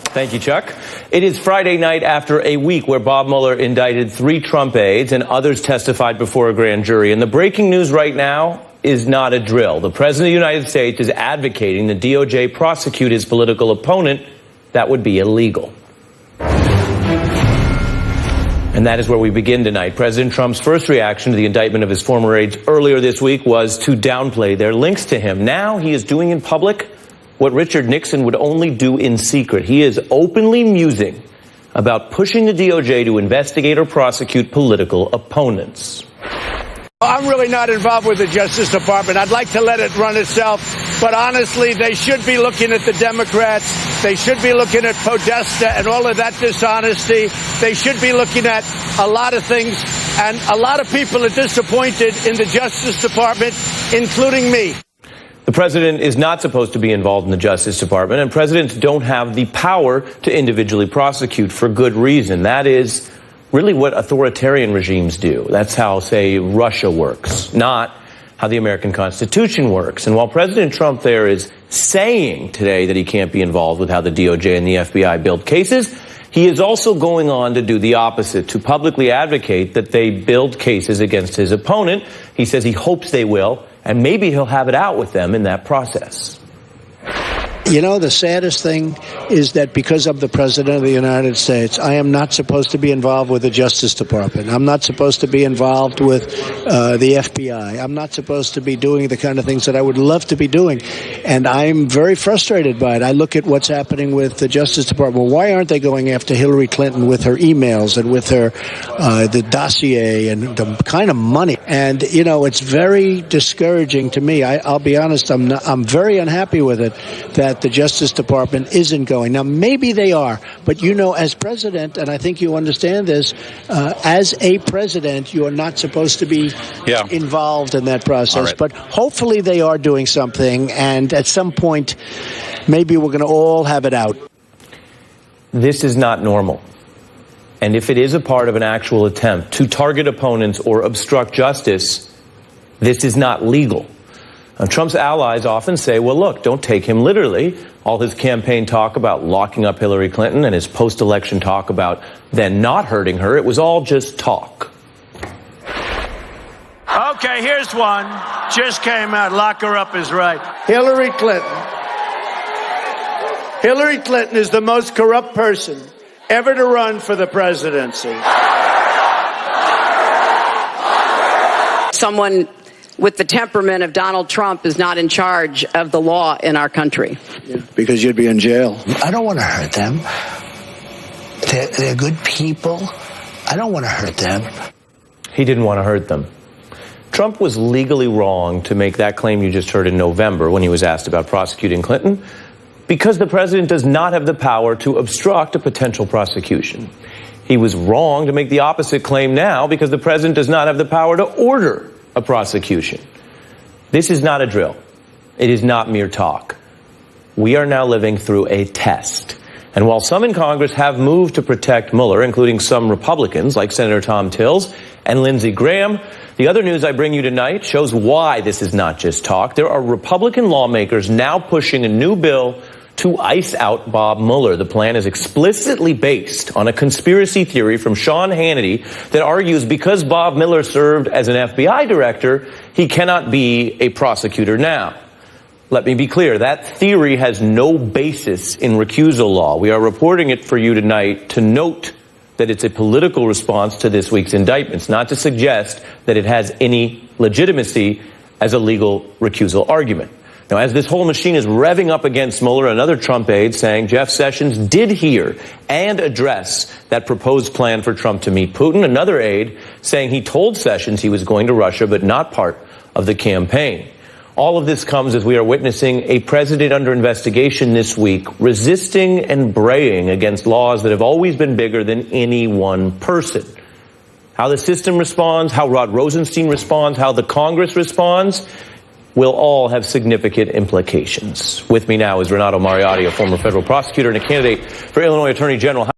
Thank you, Chuck. It is Friday night after a week where Bob Mueller indicted 3 Trump aides and others testified before a grand jury. And the breaking news right now is not a drill. The President of the United States is advocating the DOJ prosecute his political opponent. That would be illegal. And that is where we begin tonight. President Trump's first reaction to the indictment of his former aides earlier this week was to downplay their links to him. Now he is doing in public what Richard Nixon would only do in secret. He is openly musing about pushing the DOJ to investigate or prosecute political opponents. I'm really not involved with the Justice Department. I'd like to let it run itself. But honestly, they should be looking at the Democrats. They should be looking at Podesta and all of that dishonesty. They should be looking at a lot of things. And a lot of people are disappointed in the Justice Department, including me. The president is not supposed to be involved in the Justice Department, and presidents don't have the power to individually prosecute for good reason. That is really what authoritarian regimes do. That's how, say, Russia works, not how the American Constitution works. And while President Trump there is saying today that he can't be involved with how the DOJ and the FBI build cases, he is also going on to do the opposite, to publicly advocate that they build cases against his opponent. He says he hopes they will, and maybe he'll have it out with them in that process. You know, the saddest thing is that because I'm the President of the United States, I am not supposed to be involved with the Justice Department. I'm not supposed to be involved with the FBI. I'm not supposed to be doing the kind of things that I would love to be doing. And I'm very frustrated by it. I look at what's happening with the Justice Department. Well, why aren't they going after Hillary Clinton with her emails and with her the dossier and the kind of money? And, you know, it's very discouraging to me. I'll be honest, I'm very unhappy with it that the Justice Department isn't going. Now, maybe they are, but you know, as president, and I think you understand this, as a president, you are not supposed to be involved in that process. Right. But hopefully they are doing something, and at some point, maybe we're going to all have it out. This is not normal. And if it is a part of an actual attempt to target opponents or obstruct justice, this is not legal. Trump's allies often say, well, look, don't take him literally. All his campaign talk about locking up Hillary Clinton and his post-election talk about then not hurting her, it was all just talk. Okay, here's one. Just came out. Lock her up is right. Hillary Clinton. Hillary Clinton is the most corrupt person ever to run for the presidency. Someone with the temperament of Donald Trump is not in charge of the law in our country. Yeah, because you'd be in jail. I don't want to hurt them. They're good people. I don't want to hurt them. He didn't want to hurt them. Trump was legally wrong to make that claim you just heard in November when he was asked about prosecuting Clinton, because the president does not have the power to obstruct a potential prosecution. He was wrong to make the opposite claim now because the president does not have the power to order a prosecution. This is not a drill. It is not mere talk. We are now living through a test. And while some in Congress have moved to protect Mueller, including some Republicans like Senator Tom Tillis and Lindsey Graham, the other news I bring you tonight shows why this is not just talk. There are Republican lawmakers now pushing a new bill to ice out Bob Mueller. The plan is explicitly based on a conspiracy theory from Sean Hannity that argues because Bob Mueller served as an FBI director, he cannot be a prosecutor now. Let me be clear, that theory has no basis in recusal law. We are reporting it for you tonight to note that it's a political response to this week's indictments, not to suggest that it has any legitimacy as a legal recusal argument. Now, as this whole machine is revving up against Mueller, another Trump aide saying Jeff Sessions did hear and address that proposed plan for Trump to meet Putin. Another aide saying he told Sessions he was going to Russia, but not part of the campaign. All of this comes as we are witnessing a president under investigation this week, resisting and braying against laws that have always been bigger than any one person. How the system responds, how Rod Rosenstein responds, how the Congress responds, will all have significant implications. With me now is Renato Mariotti, a former federal prosecutor and a candidate for Illinois Attorney General.